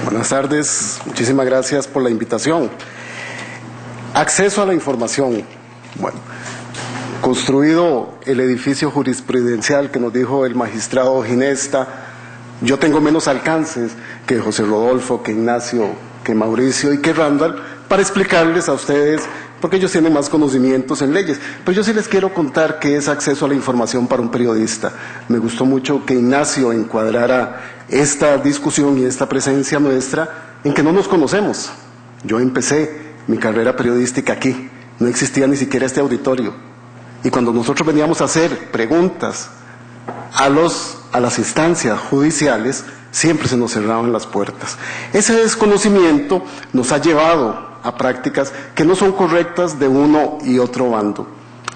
Buenas tardes, muchísimas gracias por la invitación. Acceso a la información. Bueno, construido el edificio jurisprudencial que nos dijo el magistrado Ginesta, yo tengo menos alcances que José Rodolfo, que Ignacio, que Mauricio y que Randall para explicarles a ustedes, porque ellos tienen más conocimientos en leyes. Pero yo sí les quiero contar qué es acceso a la información para un periodista. Me gustó mucho que Ignacio encuadrara esta discusión y esta presencia nuestra en que no nos conocemos. Yo empecé mi carrera periodística aquí, no existía ni siquiera este auditorio. Y cuando nosotros veníamos a hacer preguntas a las instancias judiciales, siempre se nos cerraban las puertas. Ese desconocimiento nos ha llevado a prácticas que no son correctas de uno y otro bando.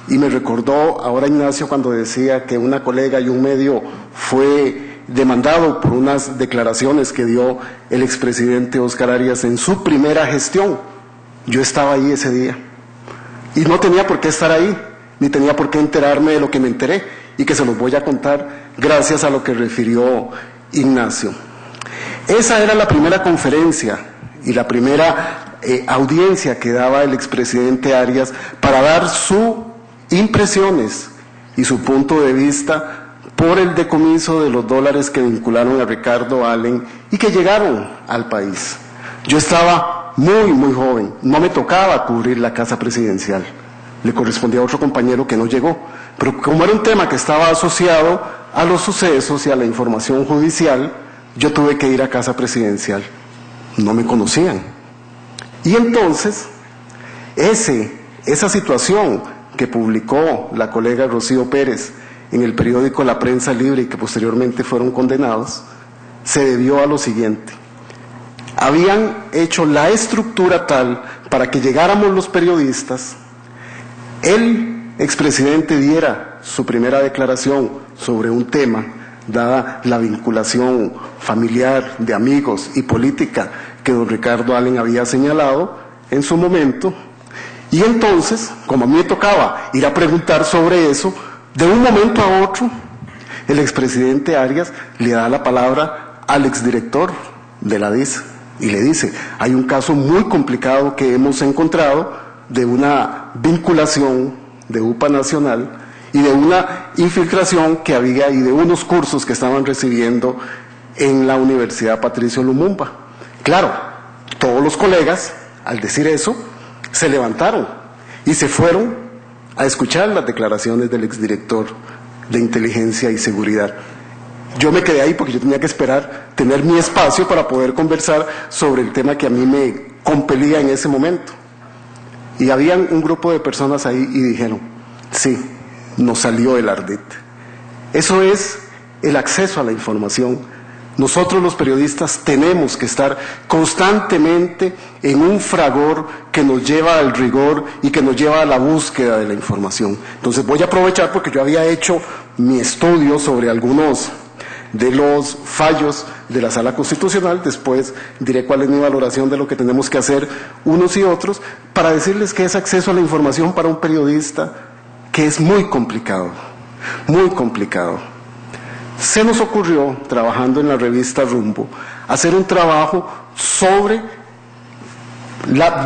Y me recordó ahora Ignacio cuando decía que una colega y un medio fue demandado por unas declaraciones que dio el expresidente Óscar Arias en su primera gestión. Yo estaba ahí ese día y no tenía por qué estar ahí, ni tenía por qué enterarme de lo que me enteré y que se los voy a contar gracias a lo que refirió Ignacio. Esa era la primera conferencia y la primera audiencia que daba el expresidente Arias para dar sus impresiones y su punto de vista por el decomiso de los dólares que vincularon a Ricardo Allen y que llegaron al país. Yo estaba muy joven, no me tocaba cubrir la casa presidencial, le correspondía a otro compañero que no llegó, pero como era un tema que estaba asociado a los sucesos y a la información judicial, yo tuve que ir a casa presidencial, no me conocían. Y entonces, esa situación que publicó la colega Rocío Pérez en el periódico La Prensa Libre y que posteriormente fueron condenados, se debió a lo siguiente. Habían hecho la estructura tal para que llegáramos los periodistas, el expresidente diera su primera declaración sobre un tema, dada la vinculación familiar, de amigos y política que don Ricardo Allen había señalado en su momento, y entonces, como a mí me tocaba ir a preguntar sobre eso, de un momento a otro, el expresidente Arias le da la palabra al exdirector de la DIS y le dice, hay un caso muy complicado que hemos encontrado de una vinculación de UPA Nacional y de una infiltración que había y de unos cursos que estaban recibiendo en la Universidad Patricio Lumumba. Claro, todos los colegas, al decir eso, se levantaron y se fueron a escuchar las declaraciones del exdirector de Inteligencia y Seguridad. Yo me quedé ahí porque yo tenía que esperar tener mi espacio para poder conversar sobre el tema que a mí me compelía en ese momento. Y habían un grupo de personas ahí y dijeron, sí, nos salió el ardid. Eso es el acceso a la información. Nosotros los periodistas tenemos que estar constantemente en un fragor que nos lleva al rigor y que nos lleva a la búsqueda de la información. Entonces voy a aprovechar porque yo había hecho mi estudio sobre algunos de los fallos de la Sala Constitucional, después diré cuál es mi valoración de lo que tenemos que hacer unos y otros, para decirles que es acceso a la información para un periodista que es muy complicado, muy complicado. Se nos ocurrió, trabajando en la revista Rumbo, hacer un trabajo sobre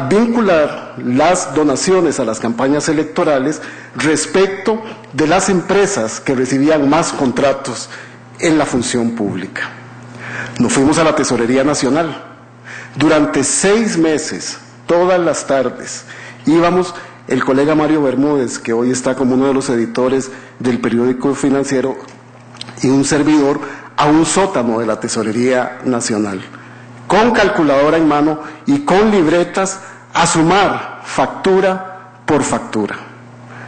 vincular las donaciones a las campañas electorales respecto de las empresas que recibían más contratos en la función pública. Nos fuimos a la Tesorería Nacional. Durante 6 meses, todas las tardes, íbamos el colega Mario Bermúdez, que hoy está como uno de los editores del periódico Financiero, y un servidor a un sótano de la Tesorería Nacional, con calculadora en mano y con libretas a sumar factura por factura.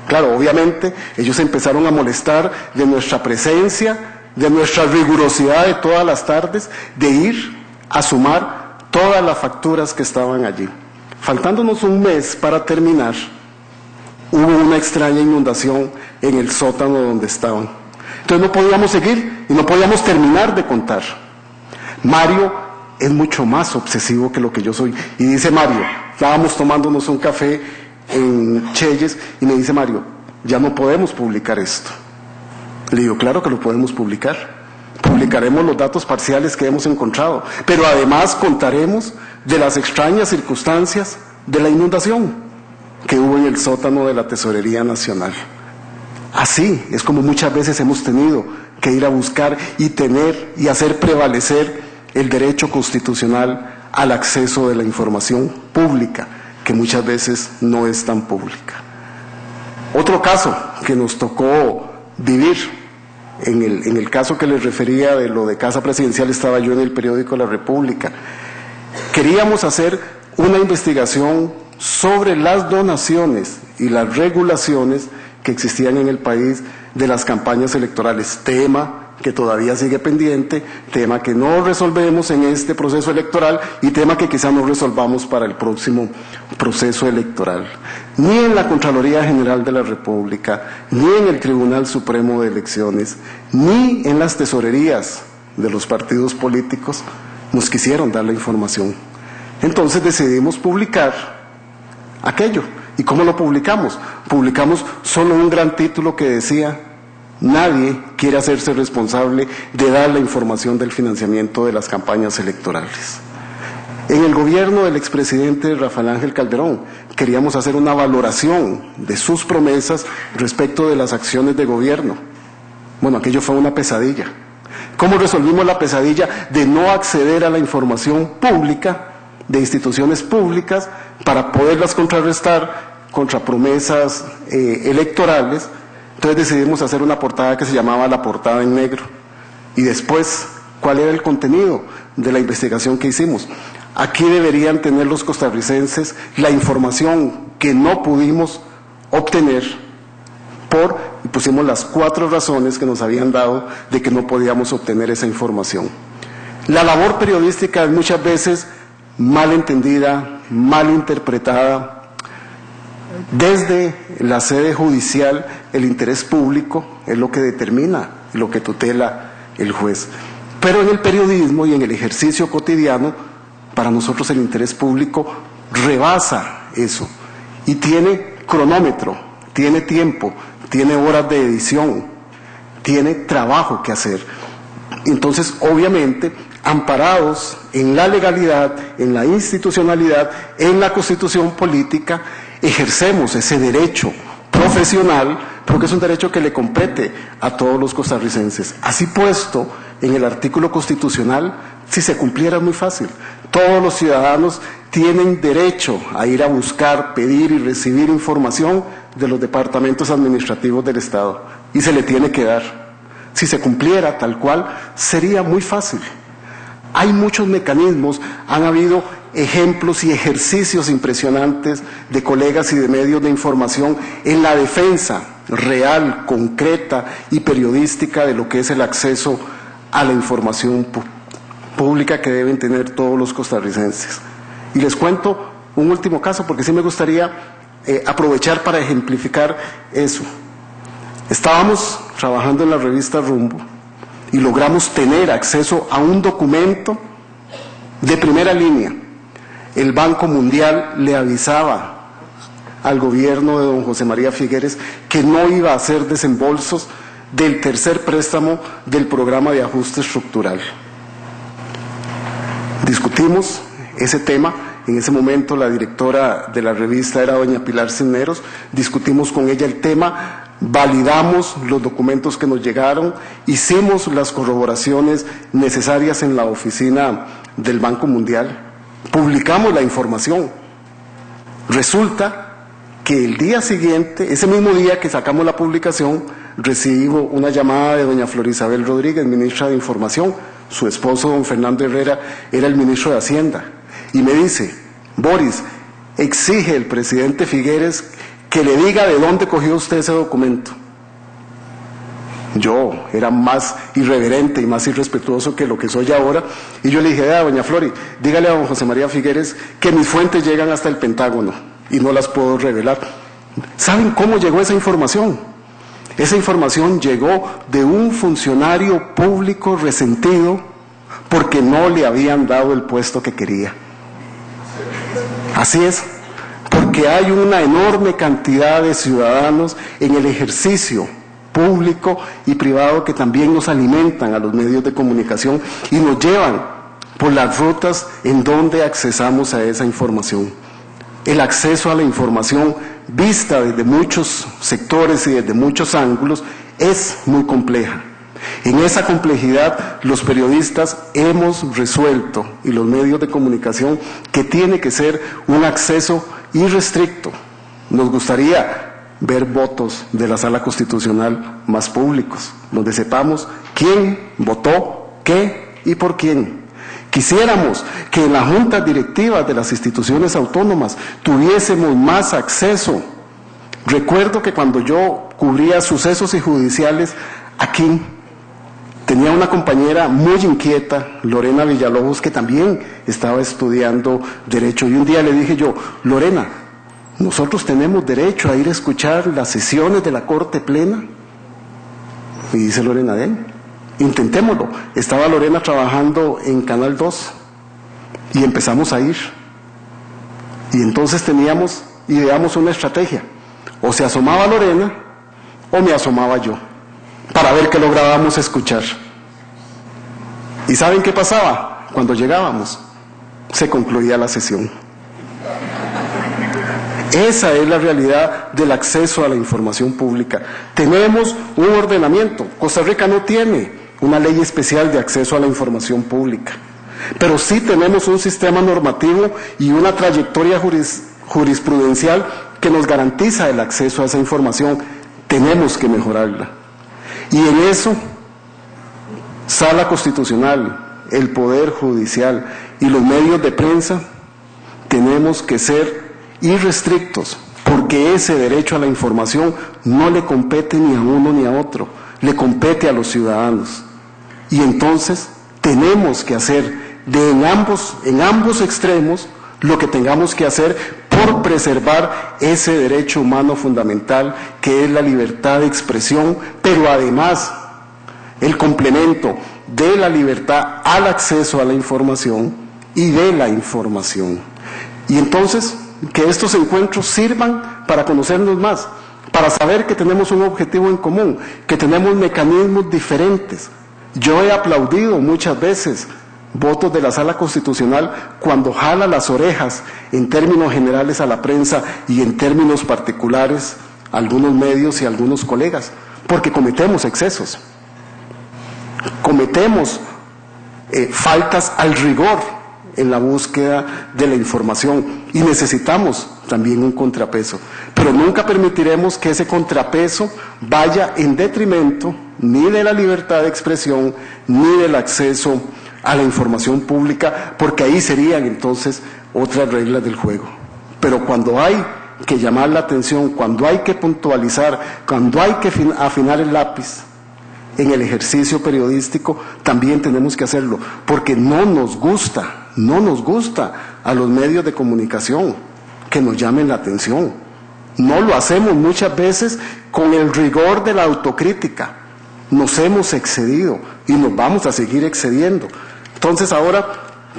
Claro, obviamente ellos empezaron a molestar de nuestra presencia, de nuestra rigurosidad de todas las tardes, de ir a sumar todas las facturas que estaban allí. Faltándonos un mes para terminar, hubo una extraña inundación en el sótano donde estaban. Entonces no podíamos seguir y no podíamos terminar de contar. Mario es mucho más obsesivo que lo que yo soy. Y dice Mario, estábamos tomándonos un café en Chelles y me dice Mario, ya no podemos publicar esto. Le digo, claro que lo podemos publicar. Publicaremos los datos parciales que hemos encontrado, pero además contaremos de las extrañas circunstancias de la inundación que hubo en el sótano de la Tesorería Nacional. Así es como muchas veces hemos tenido que ir a buscar y tener y hacer prevalecer el derecho constitucional al acceso de la información pública, que muchas veces no es tan pública. Otro caso que nos tocó vivir, en el caso que les refería de lo de Casa Presidencial, estaba yo en el periódico La República. Queríamos hacer una investigación sobre las donaciones y las regulaciones que existían en el país de las campañas electorales, tema que todavía sigue pendiente, tema que no resolvemos en este proceso electoral y tema que quizá no resolvamos para el próximo proceso electoral. Ni en la Contraloría General de la República, ni en el Tribunal Supremo de Elecciones, ni en las tesorerías de los partidos políticos nos quisieron dar la información. Entonces decidimos publicar aquello. ¿Y cómo lo publicamos? Publicamos solo un gran título que decía: nadie quiere hacerse responsable de dar la información del financiamiento de las campañas electorales. En el gobierno del expresidente Rafael Ángel Calderón queríamos hacer una valoración de sus promesas respecto de las acciones de gobierno. Bueno, aquello fue una pesadilla. ¿Cómo resolvimos la pesadilla de no acceder a la información pública de instituciones públicas para poderlas contrarrestar contra promesas electorales? Entonces decidimos hacer una portada que se llamaba La Portada en Negro. Y después, ¿cuál era el contenido de la investigación que hicimos? Aquí deberían tener los costarricenses la información que no pudimos obtener y pusimos las 4 razones que nos habían dado de que no podíamos obtener esa información. La labor periodística es muchas veces mal entendida, mal interpretada. Desde la sede judicial, el interés público es lo que determina, lo que tutela el juez. Pero en el periodismo y en el ejercicio cotidiano, para nosotros el interés público rebasa eso y tiene cronómetro, tiene tiempo, tiene horas de edición, tiene trabajo que hacer. Entonces, obviamente, amparados en la legalidad, en la institucionalidad, en la constitución política, ejercemos ese derecho profesional, porque es un derecho que le compete a todos los costarricenses. Así puesto en el artículo constitucional, si se cumpliera es muy fácil. Todos los ciudadanos tienen derecho a ir a buscar, pedir y recibir información de los departamentos administrativos del Estado, y se le tiene que dar. Si se cumpliera tal cual, sería muy fácil. Hay muchos mecanismos, han habido ejemplos y ejercicios impresionantes de colegas y de medios de información en la defensa real, concreta y periodística de lo que es el acceso a la información pública que deben tener todos los costarricenses. Y les cuento un último caso, porque sí me gustaría aprovechar para ejemplificar eso. Estábamos trabajando en la revista Rumbo y logramos tener acceso a un documento de primera línea. El Banco Mundial le avisaba al gobierno de don José María Figueres que no iba a hacer desembolsos del tercer préstamo del programa de ajuste estructural. Discutimos ese tema. En ese momento la directora de la revista era doña Pilar Cisneros. Discutimos con ella el tema, validamos los documentos que nos llegaron, hicimos las corroboraciones necesarias en la oficina del Banco Mundial, publicamos la información. Resulta que el día siguiente, ese mismo día que sacamos la publicación, recibo una llamada de doña Flor Isabel Rodríguez, ministra de Información. Su esposo, don Fernando Herrera, era el ministro de Hacienda, y me dice: Boris, exige el presidente Figueres que le diga de dónde cogió usted ese documento. Yo era más irreverente y más irrespetuoso que lo que soy ahora, y yo le dije: doña Flori, dígale a don José María Figueres que mis fuentes llegan hasta el Pentágono y no las puedo revelar. ¿Saben cómo llegó esa información? Esa información llegó de un funcionario público resentido porque no le habían dado el puesto que quería. Así es, porque hay una enorme cantidad de ciudadanos en el ejercicio público y privado que también nos alimentan a los medios de comunicación y nos llevan por las rutas en donde accesamos a esa información. El acceso a la información vista desde muchos sectores y desde muchos ángulos es muy compleja. En esa complejidad los periodistas hemos resuelto, y los medios de comunicación, que tiene que ser un acceso irrestricto. Nos gustaría ver votos de la Sala Constitucional más públicos, donde sepamos quién votó, qué y por quién. Quisiéramos que en las juntas directivas de las instituciones autónomas tuviésemos más acceso. Recuerdo que cuando yo cubría sucesos y judiciales aquí, tenía una compañera muy inquieta, Lorena Villalobos, que también estaba estudiando Derecho. Y un día le dije yo, Lorena, ¿nosotros tenemos derecho a ir a escuchar las sesiones de la Corte Plena? Y dice Lorena, intentémoslo. Estaba Lorena trabajando en Canal 2 y empezamos a ir. Y entonces ideamos una estrategia. O se asomaba Lorena o me asomaba yo, para ver qué lográbamos escuchar. ¿Y saben qué pasaba? Cuando llegábamos, se concluía la sesión. Esa es la realidad del acceso a la información pública. Tenemos un ordenamiento. Costa Rica no tiene una ley especial de acceso a la información pública, pero sí tenemos un sistema normativo y una trayectoria jurisprudencial que nos garantiza el acceso a esa información. Tenemos que mejorarla. Y en eso, Sala Constitucional, el Poder Judicial y los medios de prensa tenemos que ser irrestrictos, porque ese derecho a la información no le compete ni a uno ni a otro, le compete a los ciudadanos. Y entonces tenemos que hacer en ambos extremos lo que tengamos que hacer por preservar ese derecho humano fundamental que es la libertad de expresión, pero además el complemento de la libertad al acceso a la información y de la información. Y entonces, que estos encuentros sirvan para conocernos más, para saber que tenemos un objetivo en común, que tenemos mecanismos diferentes. Yo he aplaudido muchas veces votos de la Sala Constitucional cuando jala las orejas en términos generales a la prensa y en términos particulares a algunos medios y a algunos colegas, porque cometemos excesos, cometemos faltas al rigor en la búsqueda de la información y necesitamos también un contrapeso, pero nunca permitiremos que ese contrapeso vaya en detrimento ni de la libertad de expresión ni del acceso a la información pública, porque ahí serían entonces otras reglas del juego. Pero cuando hay que llamar la atención, cuando hay que puntualizar, cuando hay que afinar el lápiz en el ejercicio periodístico, también tenemos que hacerlo, porque no nos gusta a los medios de comunicación que nos llamen la atención. No lo hacemos muchas veces con el rigor de la autocrítica. Nos hemos excedido y nos vamos a seguir excediendo. Entonces, ahora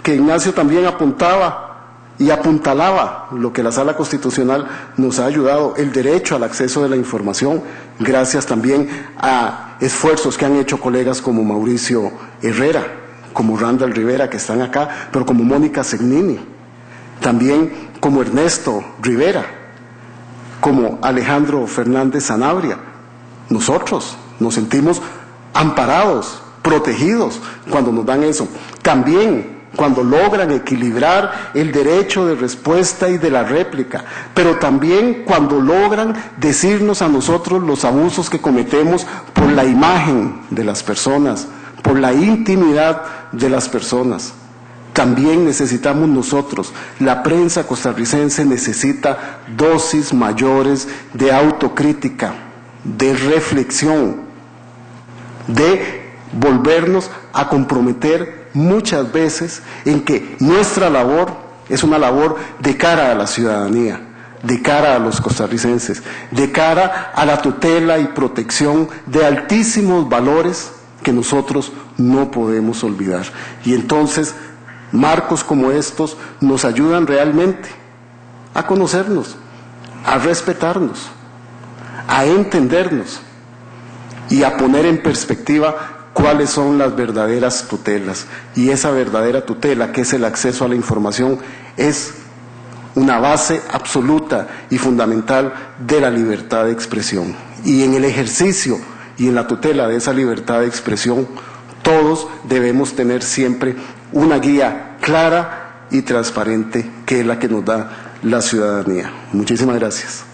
que Ignacio también apuntaba y apuntalaba lo que la Sala Constitucional nos ha ayudado, el derecho al acceso de la información, gracias también a esfuerzos que han hecho colegas como Mauricio Herrera, como Randall Rivera, que están acá, pero como Mónica Segnini, también como Ernesto Rivera, como Alejandro Fernández Sanabria. Nosotros nos sentimos amparados, protegidos cuando nos dan eso. También cuando logran equilibrar el derecho de respuesta y de la réplica, pero también cuando logran decirnos a nosotros los abusos que cometemos por la imagen de las personas, por la intimidad de las personas. También necesitamos nosotros, la prensa costarricense necesita dosis mayores de autocrítica, de reflexión, de volvernos a comprometer muchas veces en que nuestra labor es una labor de cara a la ciudadanía, de cara a los costarricenses, de cara a la tutela y protección de altísimos valores que nosotros no podemos olvidar. Y entonces, marcos como estos nos ayudan realmente a conocernos, a respetarnos, a entendernos y a poner en perspectiva cuáles son las verdaderas tutelas. Y esa verdadera tutela, que es el acceso a la información, es una base absoluta y fundamental de la libertad de expresión. Y en el ejercicio y en la tutela de esa libertad de expresión, todos debemos tener siempre una guía clara y transparente, que es la que nos da la ciudadanía. Muchísimas gracias.